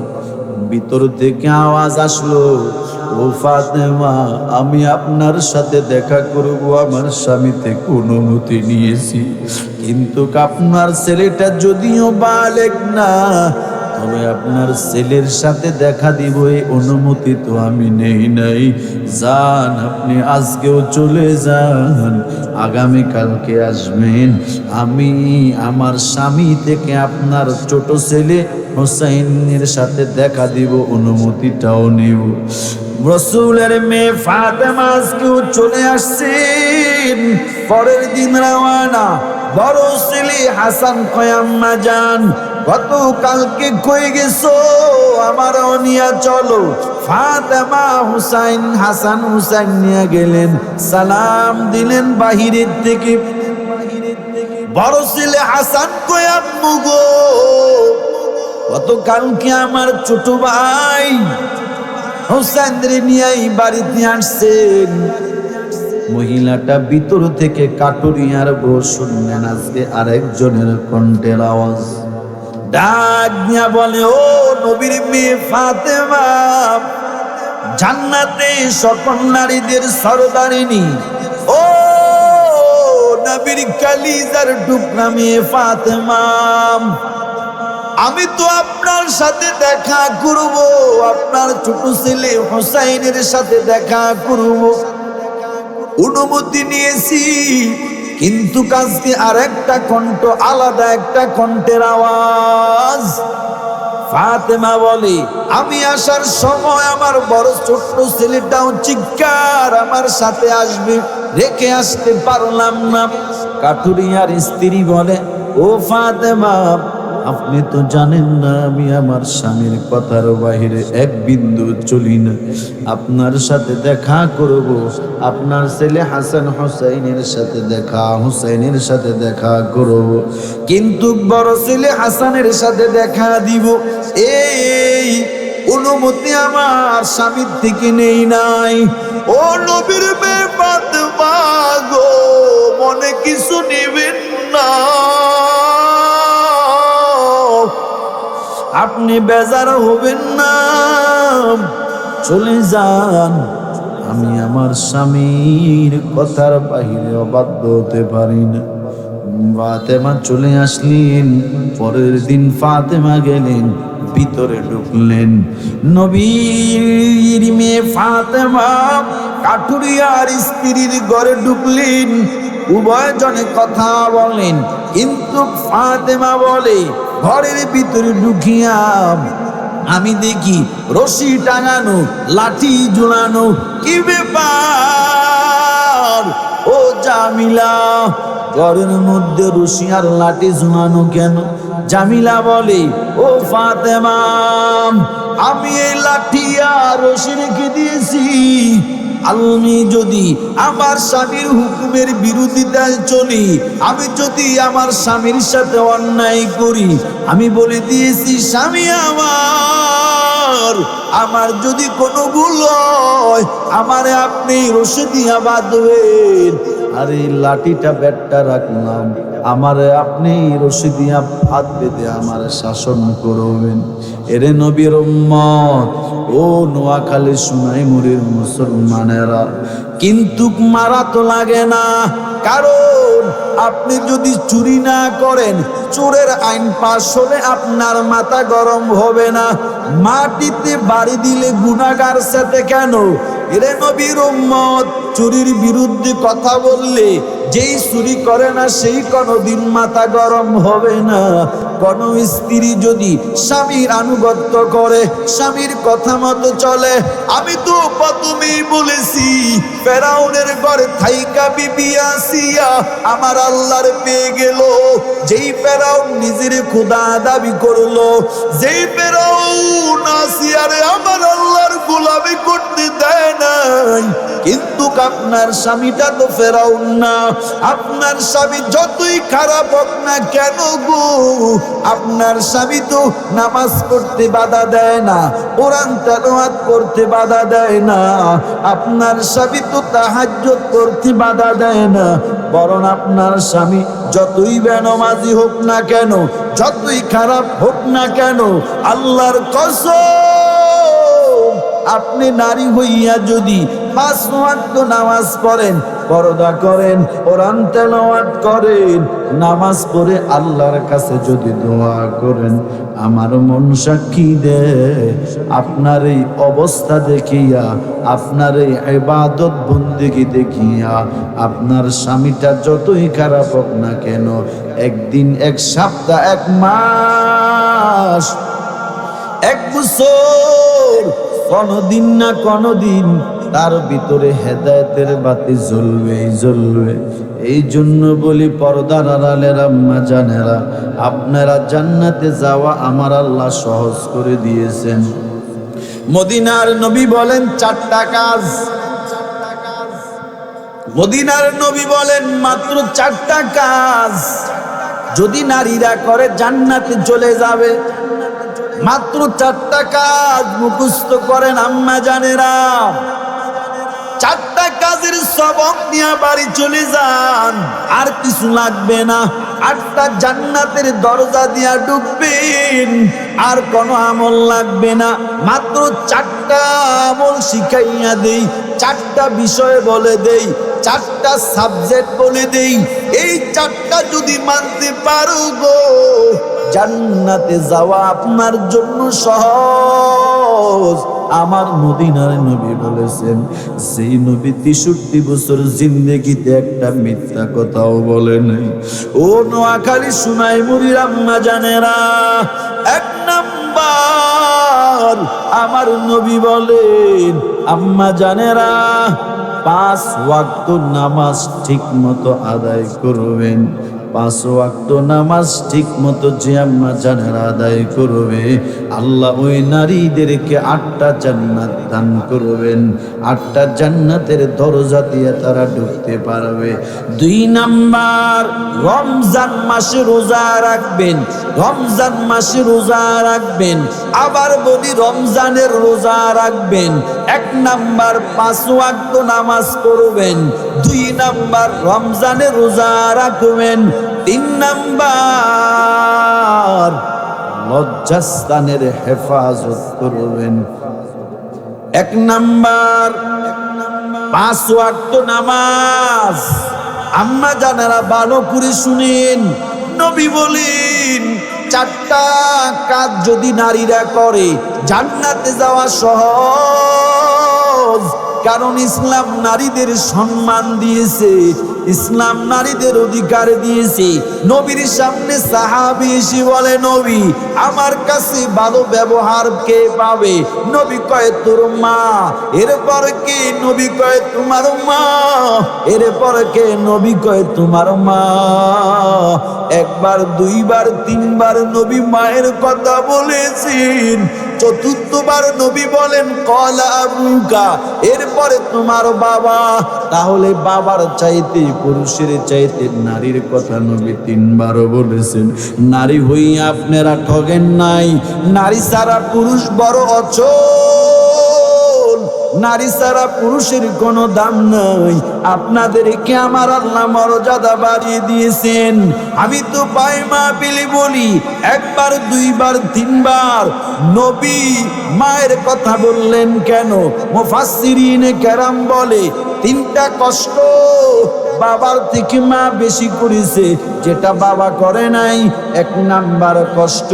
ভিতর থেকে আওয়াজ আসলো, ও ফাতেমা, আমি আপনার সাথে দেখা করব, আমার স্বামী থেকে অনুমতি নিয়েছি, কিন্তু আপনার ছেলেটা যদিও বালেগ না, তবে আপনার ছেলের সাথে দেখা দিব এই অনুমতি তো আমি নেই নাই। যান, আপনি আজকেও চলে যান, আগামীকালকে আসবেন, আমি আমার স্বামী থেকে আপনার ছোট ছেলে হোসাইনের সাথে দেখা দিব, অনুমতিটাও নিব। রাসূলের মেয়ে ফাতেমা আজকেও চলে আসছেন। পরের দিন রওনা। বড় ছেলে হাসান কয়, আম্মা যান গতকালকে কই গেছো? আমারও নিয়ে চলো। ফাতেমা হুসাইন, হাসান হুসাইন নিয়ে গেলেন, সালাম দিলেন বাহিরের থেকে। বড় ছেলে হাসান কয়, আম্মু গো, গতকালকে আমার ছোট ভাই হোসেনরে নিয়ে এই বাড়িতে আসছেন। মহিলাটা ভিতর থেকে কাটুরিয়ার বউ শুনলেন আজকে আরেকজনের কণ্ঠের আওয়াজ। ডাক দিয়া বলে, ও নবীর মেয়ে ফাতেমা, জান্নাতে সকল নারীদের সরদারিনী, ও নবীর কালিজার টুকরা মেয়ে ফাতেমা, আমি তো আপনার সাথে দেখা করব, আপনার ছোট ছেলে হোসাইনের সাথে দেখা করব, অনুমতি নিয়েছি, কিন্তু আজকে আরেকটা কণ্ঠ, আলাদা একটা কণ্ঠের আওয়াজ। ফাতেমা বলে, আমি আসার সময় আমার বড় ছোট্ট ছেলেটাও চিৎকার আমার সাথে আসবে, রেখে আসতে পারলাম না। কাঠুরিয়ার স্ত্রী বলে, ও ফাতেমা, আপনি তো জানেন না আমি আমার স্বামীর কথার বাহিরে এক বিন্দু চলি না, আপনার সাথে দেখা করব, আপনার ছেলে হাসান হোসাইনের সাথে হুসাইনের সাথে দেখা করব, কিন্তু বড় ছেলে হাসানের সাথে দেখা দিব, এই অনুমতি আমার স্বামীর থেকে নেই নাই। ও নবীর মেয়ে ফাতেমা গো, মনে কিছু নেবেন না, আপনি বেজার হবেন না, চলে যান, আমি আমার স্বামীর কথার বাহিরে অবাধ্য হতে পারি না। ফাতেমা চলে আসলেন। পরের দিন ফাতেমা গেলেন, ভিতরে ঢুকলেন। নবীর মেয়ে ফাতেমা কাঠুরিয়ার স্ত্রীর ঘরে ঢুকলেন, উভয়জনে কথা বলেন, কিন্তু ফাতেমা বলে, ঘরের ভিতরে ঢুকিয়া আমি দেখি রশি টাঙানো, লাঠি ঝুলানো, কি ব্যাপার ও জামিলা, ঘরের মধ্যে রশি আর লাঠি ঝুলানো কেন? জামিলা বলে, ও ফাতেমা, আমি এই লাঠি আর রশি রেখে দিয়েছি, আমি যদি আমার স্বামীর হুকুমের বিরোধিতায় চলি, আমি যদি আমার স্বামীর সাথে অন্যায় করি, আমি বলে দিয়েছি স্বামী আমার যদি কোনো ভুল হয় আমারে আপনি রশি দিয়া বাঁধবেন, আর এই লাঠিটা ব্যাটটা রাখলাম, আমারে আপনি রশি দিয়া হাত বেঁধে আমারে শাসন করবেন। এরে নবীর উম্মত, ও নোয়াখালী সোনাইমুড়ির মুসলমানেরা, কিন্তু মারা তো লাগে না, কারণ আপনি যদি চুরি না করেন, চোরের আইন পাশ হলে আপনার মাথা গরম হবে না। মাটিতে বাড়ি দিলে গুনাহগার সাথে কেন? এরে নবীর উম্মত, চুরির বিরুদ্ধে কথা বললে যেই চুরি করে না সেই কোনোদিন মাথা গরম হবে না। কোন স্ত্রী যদি স্বামীর আনুগত্য করে, স্বামীর কথা মতো চলে, আমি তো প্রথমেই বলেছি ফেরাউনের ঘরে থাইকা বিবি আসিয়া আমার আল্লাহর পেয়ে গেল। যেই ফেরাউন নিজের খোদা দাবি করলো, যেই ফেরাউন আসিয়ারে আমার আল্লাহর গোলামি করতে দেয় নাই, কিন্তু আপনার স্বামীটা তো ফেরাউন না। আপনার স্বামী যতই খারাপ হোক না কেন গো, আপনার স্বামী তো নামাজ পড়তে বাধা দেয় না, কোরআন তেলাওয়াত করতে বাধা দেয় না, আপনার স্বামী তো তাহাজ্জুদ করতে বাধা দেয় না। বরং আপনার স্বামী যতই বেনামাজি হোক না কেন, যতই খারাপ হোক না কেন, আল্লাহর কসম, আপনি নারী হইয়া যদি 5 ওয়াক্ত নামাজ পড়েন, পর্দা করেন, কোরআন তেলাওয়াত করেন, নামাজ পড়ে আল্লাহর কাছে যদি দোয়া করেন, আমার মন সাক্ষী দেয় আপনার এই অবস্থা দেখিয়া, আপনার এই ইবাদত বন্দেগী দেখিয়া, আপনার স্বামীটা যতই খারাপ হোক না কেন, একদিন, এক সপ্তাহ, এক মাস, এক বছর, কোনদিন না কোনদিন তার ভিতরে হেদায়েতের বাতি জ্বলবেই জ্বলবে। এই জন্য বলি পর্দার আড়ালের আম্মা জানেরা, আপনারা জান্নাতে যাওয়া আমার আল্লাহ সহজ করে দিয়েছেন। মদিনার নবী বলেন 4টা কাজ, মদিনার নবী বলেন মাত্র 4টা কাজ যদি নারীরা করে জান্নাতে চলে যাবে। মাত্র 4টা কাজ মুখস্থ করেন আম্মা জানেরা, 4টা কাজের সবক নিয়ে বাড়ি চলে যান, আর কিছু লাগবে না। 8টা জান্নাতের দরজা দিয়া ঢুকবেন, আর কোনো আমল লাগবে না। মাত্র 4টা আমল শিখাইয়া দেই, 4টা বিষয় বলে দেই, 4টা সাবজেক্ট বলে দেই। এই 4টা যদি মানতে পারো গো, জান্নাতে যাওয়া আপনার জন্য সহজ। আমার মদিনার নবী বলেছেন, সেই নবী 63 বছর জিন্দেগিতে একটা মিথ্যা কথাও বলে নাই। ও নোয়াখালী সোনাইমুড়ির আম্মা জানেরা, 1 নাম্বার আমার নবী বলেন, আম্মা জানেরা 5 ওয়াক্ত নামাজ ঠিক মতো আদায় করবেন। 5 ওয়াক্ত নামাজ ঠিক মতো যে আম্মা জানেরা আদায় করবে, আল্লাহ ওই নারীদেরকে 8টা জান্নাত দান করবেন। 8টা জান্নাতের দরজা দিয়ে তারা ঢুকতে পারবে। 2 নাম্বার, রমজান মাসে রোজা রাখবেন, রমজান মাসে রোজা রাখবেন। আবার বলি রমজানের রোজা রাখবেন। 1 নাম্বার 5 ওয়াক্ত নামাজ পড়বেন, 2 নাম্বার রমজানের রোজা রাখবেন, 3 নাম্বার লজ্জাস্থানের হেফাজত করবেন। 1 নাম্বার 5 ওয়াক্ত নামাজ। আম্মা জানেরা ভালো করে শুনেন, নবী বলেন 4টা কাজ যদি নারীরা করে জান্নাতে যাওয়া সহজ। কারণ ইসলাম নারীদের সম্মান দিয়েছে, ইসলাম নারীদের অধিকার দিয়েছে। নবীর সামনে সাহাবী এসে বলে, নবী আমার কাছে ভালো ব্যবহার কে পাবে? নবী কয় তোর মা। এরপর কে? নবী কয় তোমার মা। এরপর কে? নবী কয় তোমার মা। 1 বার 2 বার 3 বার নবী মায়ের কথা বলেছেন। 4বার নবী বলেন কলা আবুকা, এরপরে তোমার বাবা। তাহলে বাবার চাইতে, পুরুষের চাইতে নারীর কথা নবী 3 বারও বলেছেন। নারী হইয়া আপনারা ঠগেন নাই, নারী ছাড়া পুরুষ বড় অচল। নারী ছাড়া পুরুষের কোনো দাম নাই। আপনাদেরকে আমার আল্লাহ মর্যাদা বাড়িয়ে দিয়েছেন। আমি তো পাই মাহফিলে বলি, একবার দুইবার তিনবার নবী মায়ের কথা বললেন কেন? মুফাসসিরিনে কেরাম বলে তিনটা কষ্ট বাবার থেকে মা বেশি করেছে, যেটা বাবা করে নাই। এক নাম্বার কষ্ট,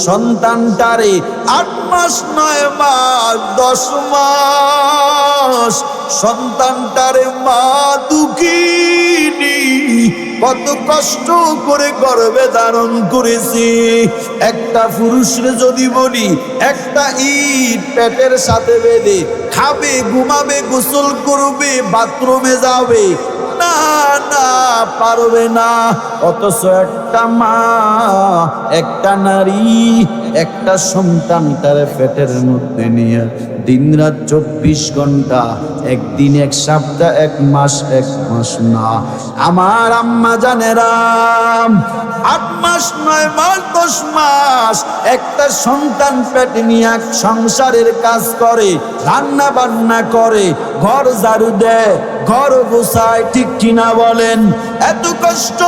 সন্তানটারে 8 মাস 9 মাস 10 মাস সন্তানটারে মা দুঃখিনী কত কষ্ট করে গর্ভে ধারণ করেছে। একটা পুরুষরে যদি বলি, একটা ইট পেটের সাথে বেঁধে খাবে, ঘুমাবে, গোসল করবে, বাথরুমে যাবে, না না পারবে না। অথচ একটা মা, একটা নারী একটা সন্তানটার পেটের মধ্যে নিয়ে দিনরাত 24 ঘন্টা, একদিন, এক সপ্তাহ, 1 মাস 1 মাস না, আমার আম্মা জানেরা 8 মাস 9 মাস 10 মাস একটা সন্তান পেটে নিয়ে সংসারের কাজ করে, রান্না বান্না করে, ঘর ঝাড়ু দেয়, ঘর গোছায়, ঠিক কিনা বলেন? এত কষ্ট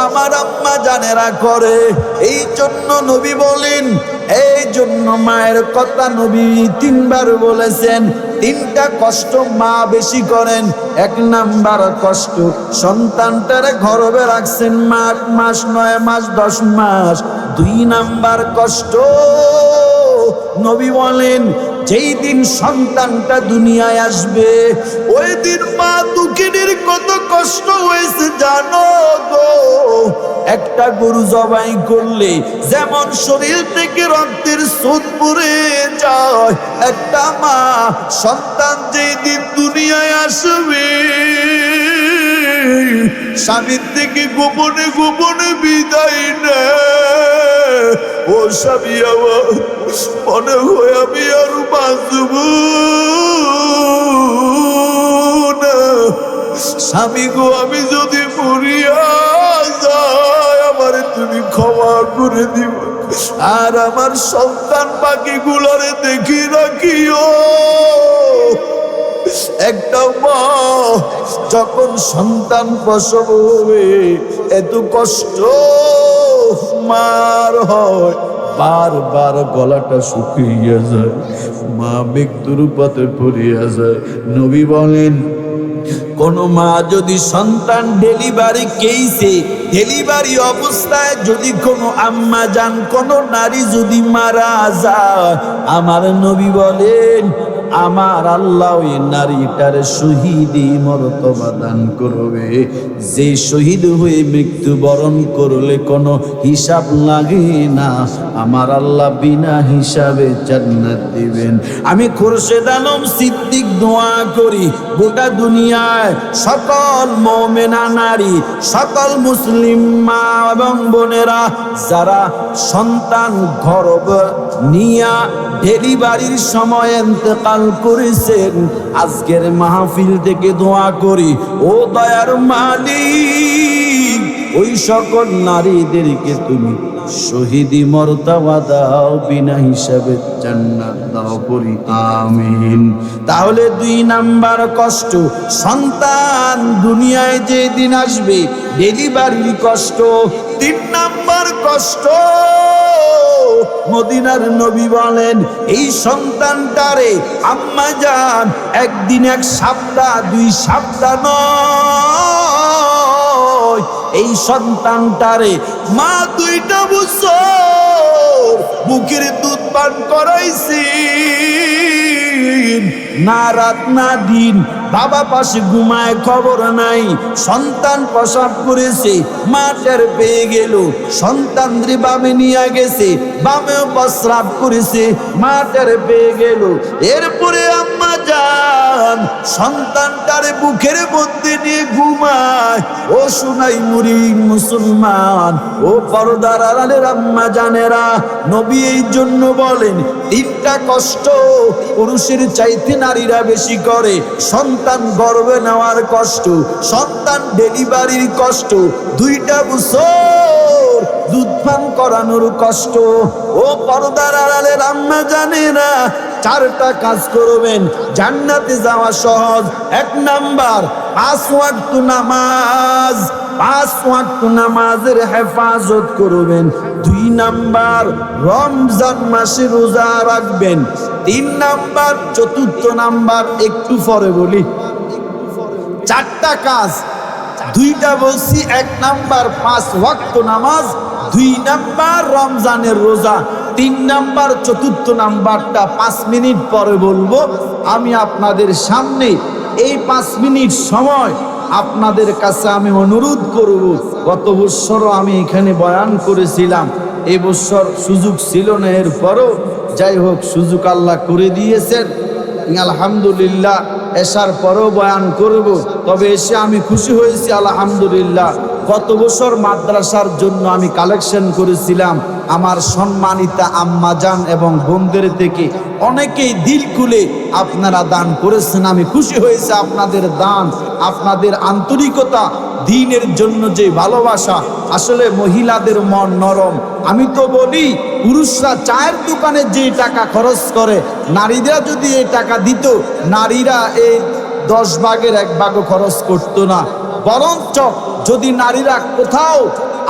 আমার আম্মা জানেরা করে। এই জন্য নবী বলেন, এই জন্য মায়ের কথা নবী 3 বার বলেছেন। 3টা কষ্ট মা বেশি করেন। 1 নাম্বার কষ্ট, সন্তানটারে গর্ভে রাখছেন মা 8 মাস 9 মাস 10 মাস। 2 নাম্বার কষ্ট, নবী বলেন যেই দিন সন্তানটা দুনিয়ায় আসবে, ওই দিন মা দুঃখিনীর কত কষ্ট হয়েছে জানো গো? একটা গরু জবাই করলে যেমন শরীর থেকে রক্তের স্রোত পড়ে যায়, একটা মা সন্তান যেই দিন দুনিয়ায় আসবে, স্বামীর থেকে গোপনে গোপনে বিদায় নেয়। ও স্বামী আমার, মনে হয় আমি আর বাঁচব না। স্বামী গো, আমি যদি মরিয়া যাই, আমারে তুমি ক্ষমা করে দিব, আর আমার সন্তান পাখি গুলারে দেখি রাখিও। একটা মা যখন সন্তান প্রসব হবে, এত কষ্ট মার হয়, বারবার গলাটা শুকিয়ে যায়, মা মৃত্যুর পথে পড়িয়া যায়। নবী বলেন, কোন মা যদি সন্তান ডেলিভারি অবস্থায় যদি কোনো আম্মা জান, কোন নারী যদি মারা যায়, আমার নবী বলেন আমার আল্লাহ ওই নারীটার শহীদি মর্তবা দান করবে। যে শহীদ হয়ে মৃত্যুবরণ করলে কোনো হিসাব লাগে না, আমার আল্লাহ বিনা হিসাবে জান্নাত দিবেন। আমি খুরশেদ আলম সিদ্দিক দোয়া করি, গোটা দুনিয়ায় সকল মুমিনা নারী, সকল মুসলিম মা এবং বোনেরা যারা সন্তান গর্ভে নিয়া ডেলিভারির সময় ইন্তেকাল করেছেন, আজকের মাহফিল থেকে দোয়া করি, ও দয়ার মালিক, ওই সকল নারীদেরকে তুমি শহীদি মর্তবা দাও, বিনা হিসাবে জান্নাত দাও, করি আমিন। তাহলে 2 নাম্বার কষ্ট, সন্তান দুনিয়ায় যে দিন আসবে, ডেলিভারির কষ্ট। 3 নাম্বার কষ্ট, মদিনার নবী বলেন এই সন্তানটারে আম্মা জান একদিন 1 সপ্তাহ 2 সপ্তাহ নয়, এই সন্তানটারে মা 2টা বছর বুকের দুধ পান করাইছি, না রাত না দিন, বাবা পাশে ঘুমায়, খবর নাই। সন্তান প্রসব করেছে, মা টের পেয়ে গেল, সন্তান বামে নিয়ে গেছে, বামেও প্রস্রাব করেছে, মা টের পেয়ে গেল। এরপরে আম্মা জান সন্তানটারে বুকের মধ্যে নিয়ে ঘুমায়। ও সোনাই মুরি মুসলমান, ও পর্দার আড়ালের আম্মা জানেরা, নবী এই জন্য বলেন 3টা কষ্ট পুরুষের চাইতে নারীরা বেশি করে। সন্তান গর্ভে নেওয়ার কষ্ট, সন্তান ডেলিভারির কষ্ট, 2টা বছর দুধ পান করানোর কষ্ট। ও পর্দার আড়ালের আম্মা জানেরা, 4টা কাজ করবেন, জান্নাতে যাওয়া সহজ। 1 নাম্বার 5 ওয়াক্ত নামাজ, 5 ওয়াক্ত নামাজের হেফাজত করবেন। 2 নাম্বার রমজান মাসে রোজা রাখবেন। 3 নাম্বার, 4 নাম্বার একটু পরে বলি। 4টা কাজ, 2টা বলছি। 1 নাম্বার 5 ওয়াক্ত নামাজ, 2 নাম্বার রমজানের রোজা, 3 নাম্বার 4 নাম্বারটা 5 মিনিট পরে বলবো। আমি আপনাদের সামনে এই 5 মিনিট সময় আপনাদের কাছে আমি অনুরোধ করব। গত বছরও আমি এখানে বয়ান করেছিলাম, এই বছর সুযোগ ছিল না, এরপরও যাই হোক সুযোগ আল্লাহ করে দিয়েছেন, আলহামদুলিল্লাহ। এসার পরেও বয়ান করব, তবে এসে আমি খুশি হয়েছি আলহামদুলিল্লাহ। গত বছর মাদ্রাসার জন্য আমি কালেকশন করেছিলাম, আমার সম্মানিতা আম্মাজান এবং বোনদের থেকে অনেকেই দিল খুলে আপনারা দান করেছেন। আমি খুশি হয়েছে আপনাদের দান, আপনাদের আন্তরিকতা, দ্বীনের জন্য যে ভালোবাসা। আসলে মহিলাদের মন নরম। আমি তো বলি, পুরুষরা চায়ের দোকানে যে টাকা খরচ করে, নারীরা যদি এই টাকা দিত, নারীরা এই 10 ভাগের 1 ভাগও খরচ করতো না। বরঞ্চ যদি নারীরা কোথাও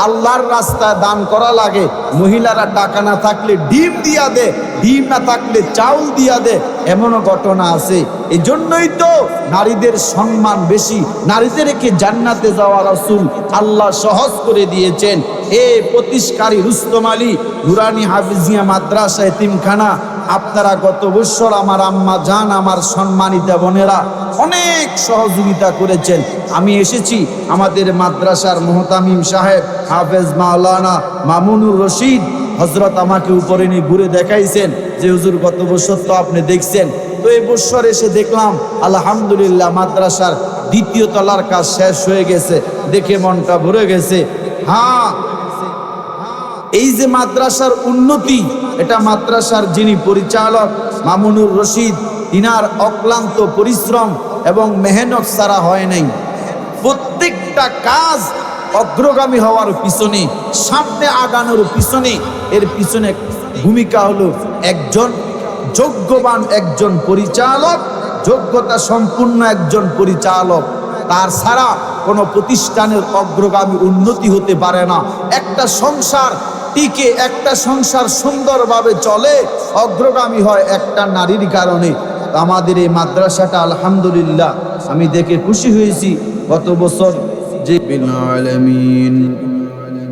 আল্লাহর রাস্তায় দান করা লাগে, মহিলারা টাকা না থাকলে ডিম দিয়া দে, ডিম না থাকলে চাউল দিয়া দে, এমনও ঘটনা আছে। এই জন্যই তো নারীদের সম্মান বেশি, নারীদেরকে জান্নাতে যাওয়া রাসূল আল্লাহ সহজ করে দিয়েছেন। এই প্রতিষ্ঠাকারী রুস্তম আলী নুরানি হাফিজিয়া মাদ্রাসা এতিমখানা, আপনারা গত বছর আমার আম্মা জান, আমার সম্মানিতা বোনেরা অনেক সহযোগিতা করেছেন। আমি এসেছি, আমাদের মাদ্রাসার মুহতামিম সাহেব হাফেজ মাওলানা মামুনুর রশিদ হযরত আমাকে উপরে নিয়ে ঘুরে দেখাইছেন যে হুজুর গত বছর তো আপনি দেখছেন। তো এই বছর এসে দেখলাম আলহামদুলিল্লাহ মাদ্রাসার 2য় তলার কাজ শেষ হয়ে গেছে, দেখে মনটা ভরে গেছে। হ্যাঁ, এই যে মাদ্রাসার উন্নতি, এটা মাদ্রাসার যিনি পরিচালক মামুনুর রশিদ, তিনার অক্লান্ত পরিশ্রম এবং মেহনত ছাড়া হয় নাই। প্রত্যেকটা কাজ অগ্রগামী হওয়ার পিছনে, সামনে আগানোর পিছনে, এর পিছনে ভূমিকা হলো একজন যোগ্যবান একজন পরিচালক, যোগ্যতা সম্পূর্ণ একজন পরিচালক। তার ছাড়া কোনো প্রতিষ্ঠানের অগ্রগামী উন্নতি হতে পারে না। একটা সংসার টিকে, একটা সংসার সুন্দরভাবে চলে, অগ্রগামী হয় একটা নারীর কারণে। আমাদের এই মাদ্রাসাটা আলহামদুলিল্লাহ আমি দেখে খুশি হয়েছি। গত বছর যে বিল আলামিন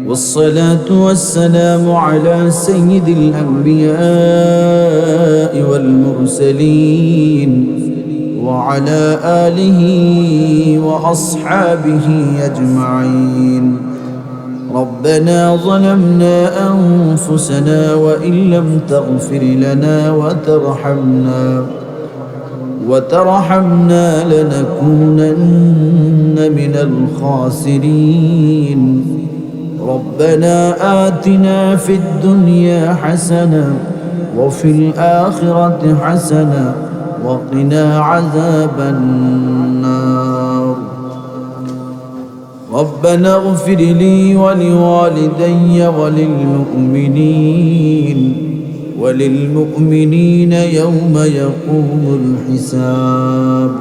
والصلاة والسلام على سيد الأنبياء والمرسلين وعلى آله وأصحابه أجمعين. ربنا ظلمنا أنفسنا وإن لم تغفر لنا وترحمنا لنكونن من الخاسرين. ربنا آتنا في الدنيا حسنة وفي الآخرة حسنة وقنا عذاب النار. ربنا اغفر لي ولوالدي وللمؤمنين يوم يقوم الحساب.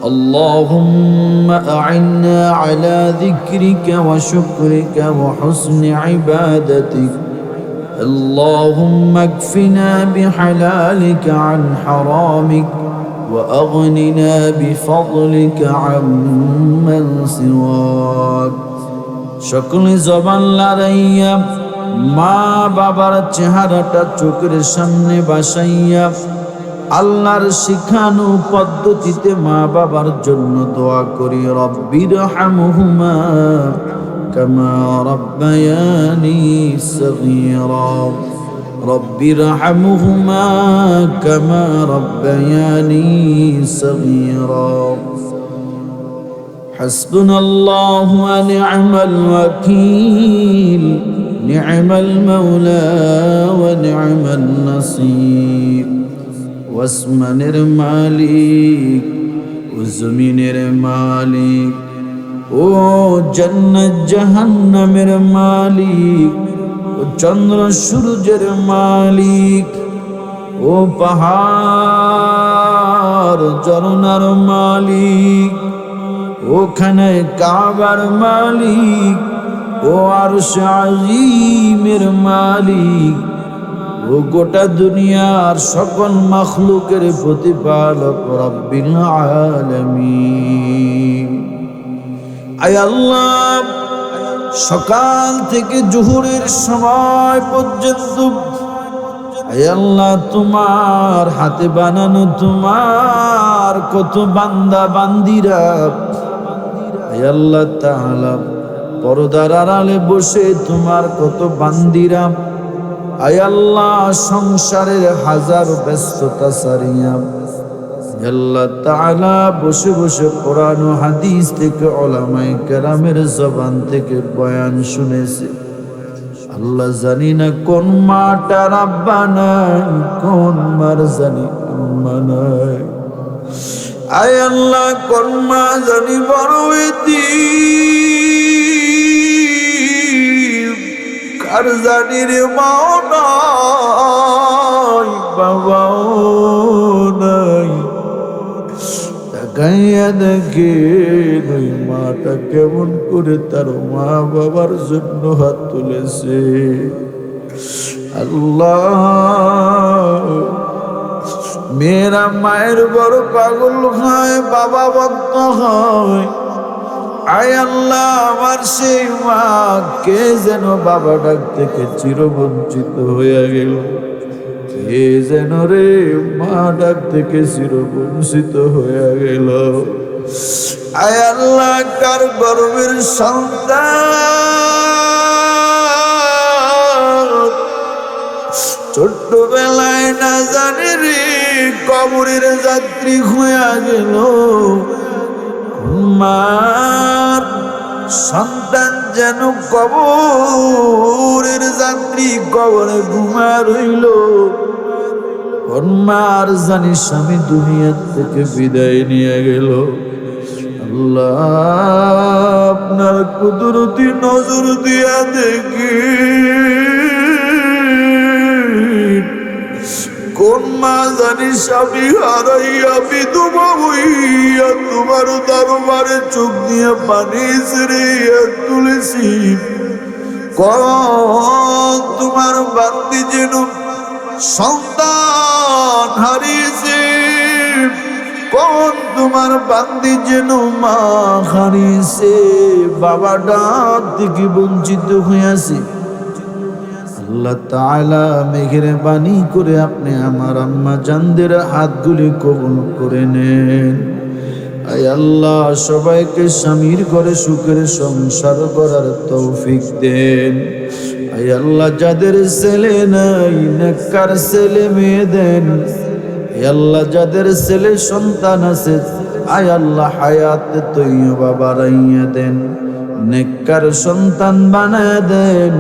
اللهم أعنا على ذكرك وشكرك وحسن عبادتك. اللهم اكفنا بحلالك عن حرامك وأغننا بفضلك عمن سواك. সকল জবান লড়াইয়া মা বাবার চেহারাটা চোখের সামনে বাসাইয়া আল্লাহর শিখানো পদ্ধতিতে মা বাবার জন্য দোয়া করি। রব্বির হামহুমা কামা রব্বায়ানি সগীরা। রব্বির হামহুমা কামা রব্বায়ানি সগীরা। হাসবুনাল্লাহু ওয়া নি'মাল ওয়াকিল। নি'মাল মাওলা ওয়া নি'মান নাসীর। ওয়াসমানের মালিক ও জমিনের মালিক ও জান্নাত জাহান্নামের মালিক ও চন্দ্র সূর্যের মালিক ও ও পাহাড় ঝরনার মালিক, ওখানে কাবার মালিক, ও আরশ আজিমের মালিক, ও গোটা দুনিয়ার সকল মাখলুকের প্রতিপালক রব্বিল আলামিন। আয় আল্লাহ, সকাল থেকে জোহরের সময় পর্যন্ত আয় আল্লাহ তোমার হাতে বানানো তোমার কত বান্দা বান্দিরা আয় আল্লাহ তাআলা পর্দার আড়ালে বসে তোমার কত বান্দিরা আয় আল্লাহ সংসারের হাজার ব্যস্ততা সারিয়া আল্লাহ তাআলা বসে বসে কোরআন ও হাদিস থেকে উলামায়ে কেরামের জবান থেকে বয়ান শুনেছে। আল্লাহ জানি না কোন মাটার আব্বা নাই, কোন মার জানি আম্মা নাই। আয় আল্লাহ কোন মা জানি বড় এতিম, কার জানি রে মাও নাই বাবাও নাই। তাকাইয়া দেখে ওই মাটা কেমন করে তার মা বাবার জন্য হাত তুলেছে। আল্লাহ, মেয়েরা মায়ের বড় পাগল হয়, বাবা ভক্ত হয়। আয় আল্লাহ, আমার সেই মা কে যেন বাবা ডাক থেকে চিরবঞ্চিত হয়ে গেল, কে যেন রে মা ডাক থেকে চিরবঞ্চিত হয়ে গেল। আয় আল্লাহ, কার গর্বের সন্তান ছোট্টবেলায় না জানি রে কবরের যাত্রী হয়ে গেল। মার সন্তান যেন কবরের যাত্রী, কবরে ঘুমা রইল। মার জানি স্বামী দুনিয়া থেকে বিদায় নিয়ে গেল। আল্লাহ, আপনার কুদরতি নজর দিয়া দেখি কোন মা জানি স্বামী হারাইয়া বিধবা হইয়া তোমার দরবারে চোখ দিয়ে পানি ছেড়ে তুলেছি। কোন তোমার বান্দি যেন সন্তান হারিয়েছে, কোন তোমার বান্দি যেন মা হারিয়েছে, বাবা ডাক থেকে বঞ্চিত হইয়াছে। আল্লাহ তাআলা মেহেরবানি করে আপনি আমার আম্মা জানদের হাতগুলি কবুল করে নেন। আয় আল্লাহ, সবাইকে স্বামীর ঘরে সুখের সংসার করার তৌফিক দেন। আয় আল্লাহ, যাদের ছেলে নাই নেককার ছেলে মেয়ে দেন। আয় আল্লাহ, যাদের ছেলে সন্তান আছে আয় আল্লাহ হায়াতে তৈয়বা বাড়াইয়া দেন, নেককার সন্তান বানায়া দেন,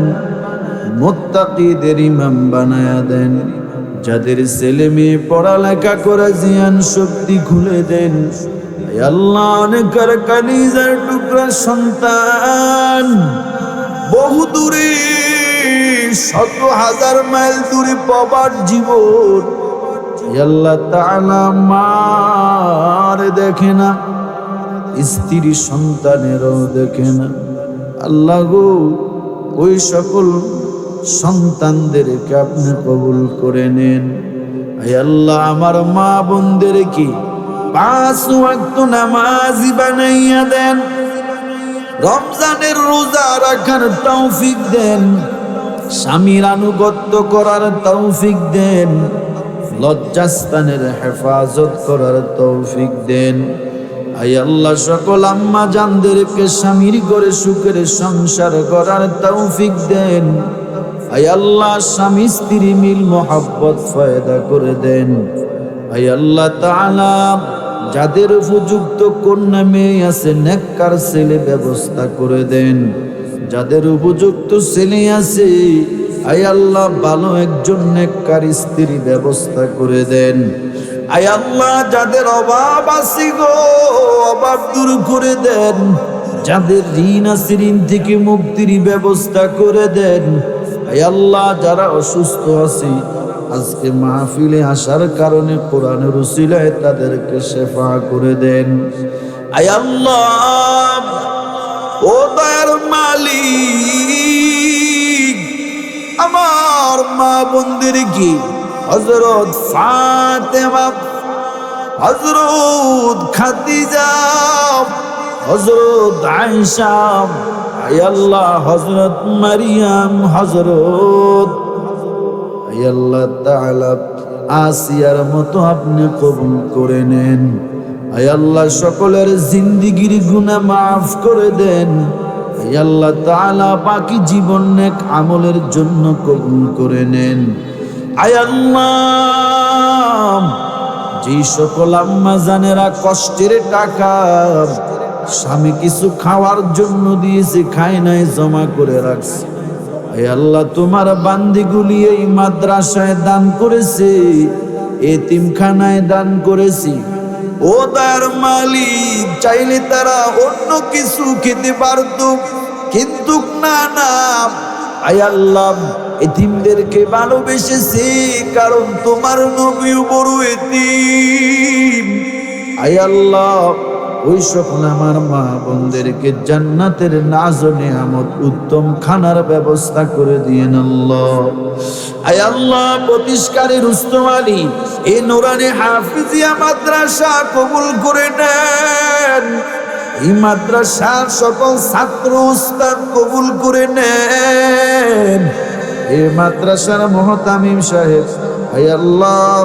মুত্তাকিদের ইমাম বানায়া দেন। যাদের ছেলে মেয়ে পড়ালেখা করে জিয়ান শক্তি খুলে দেন। আয় আল্লাহ, অনেকের কালিজার টুকরা সন্তান বহু দূরে, শত হাজার মাইল দূরে পাবার জীবন। আল্লাহ তাআলা মার দেখে না, স্ত্রী সন্তানেরও দেখে না। আল্লাহ গো, ওই সকল সন্তানদেরকে আপনি কবুল করে নেন। আয় আল্লাহ, আমার মা বোনদেরকে 5 ওয়াক্ত নামাজি বানাইয়া দেন, রমজানের রোজা রাখার তৌফিক দেন, স্বামীর আনুগত্য করার তৌফিক দেন, লজ্জাস্থানের হেফাজত করার তৌফিক দেন। আয় আল্লাহ, সকল আম্মা জানদেরকে স্বামীর ঘরে সুখের সংসার করার তৌফিক দেন। আয় আল্লাহ, স্বামী স্ত্রী মিল মোহাব্বত ফায়দা করে দেন। আয় আল্লাহ তাআলা, যাদের উপযুক্ত কন্যা মেয়ে আছে নেককার ছেলে ব্যবস্থা করে দেন। যাদের উপযুক্ত ছেলে আছে আয় আল্লাহ ভালো একজন নেককার স্ত্রী ব্যবস্থা করে দেন। আয় আল্লাহ, যাদের অভাব আছে গো, অভাব দূর করে দেন। যাদের ঋণ আছে ঋণ থেকে মুক্তির ব্যবস্থা করে দেন। আয় আল্লাহ, যারা অসুস্থ আছে আজকে মাহফিলে আসার কারণে কোরআনের উসিলায় তাদেরকে শেফা করে দেন। আয় আল্লাহ, ও দয়ার মালিক, আমার মা বোনদের কি হযরত ফাতেমা, হযরত খাদিজা, হযরত আয়েশা, আয় আল্লাহ হযরত মারিয়াম, হযরত আয় আল্লাহ তাআলা আসিয়ার মতো আপনি কবুল করে নেন। আয় আল্লাহ সকলের জিন্দেগীর গুনাহ মাফ করে দেন। আয় আল্লাহ তাআলা বাকি জীবন নেক আমলের জন্য কবুল করে নেন। আয় আল্লাহ, যেই সকল আম্মা জানেরা কষ্টের টাকা স্বামী কিছু খাওয়ার জন্য দিয়েছে, খায় নাই, জমা করে রাখছে, আয় আল্লাহ তোমার বান্দিগুলি এই মাদ্রাসায় দান করেছে, এতিমখানায় দান করেছি, ও দয়ার মালিক, চাইলে তারা অন্য কিছু খেতে পারত, কিন্তু না না, আয় আল্লাহ এতিমদেরকে ভালোবেসেছে, কারণ তোমার নবীও বড় এতিম। আয় আল্লাহ ওই সকল আমার মা বোনদেরকে জান্নাতের নাজ ও নেয়ামত উত্তম খানার ব্যবস্থা করে দিয়েন আল্লাহ। আয় আল্লাহ প্রতিষ্ঠাকারী রুস্তম আলী এই নুরানি হাফিজিয়া মাদ্রাসা কবুল করে নেন। এই মাদ্রাসার সকল ছাত্র উস্তাদ কবুল করে নেন। এই মাদ্রাসার মুহতামিম সাহেব আয় আল্লাহ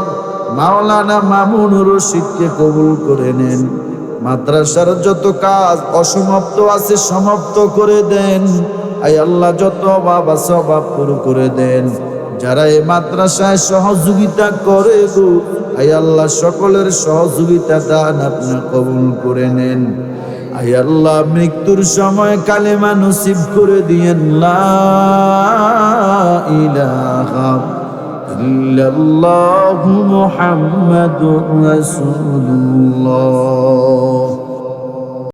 মাওলানা মামুনুর রশিদকে কবুল করে নেন। মাদ্রাসার যত কাজ অসমাপ্ত আছে সমাপ্ত করে দেন। আয় আল্লাহ যত বাবা সবাব পুরো করে দেন। যারা এই মাদ্রাসায় সহযোগিতা করে গো, আয় আল্লাহ সকলের সহযোগিতা দান আপনি কবুল করে নেন। আয় আল্লাহ মৃত্যুর সময় কালেমা নসিব করে দিয়েন, লা ইলাহা ইল্লাল্লাহু মুহাম্মাদুর রাসূলুল্লাহ।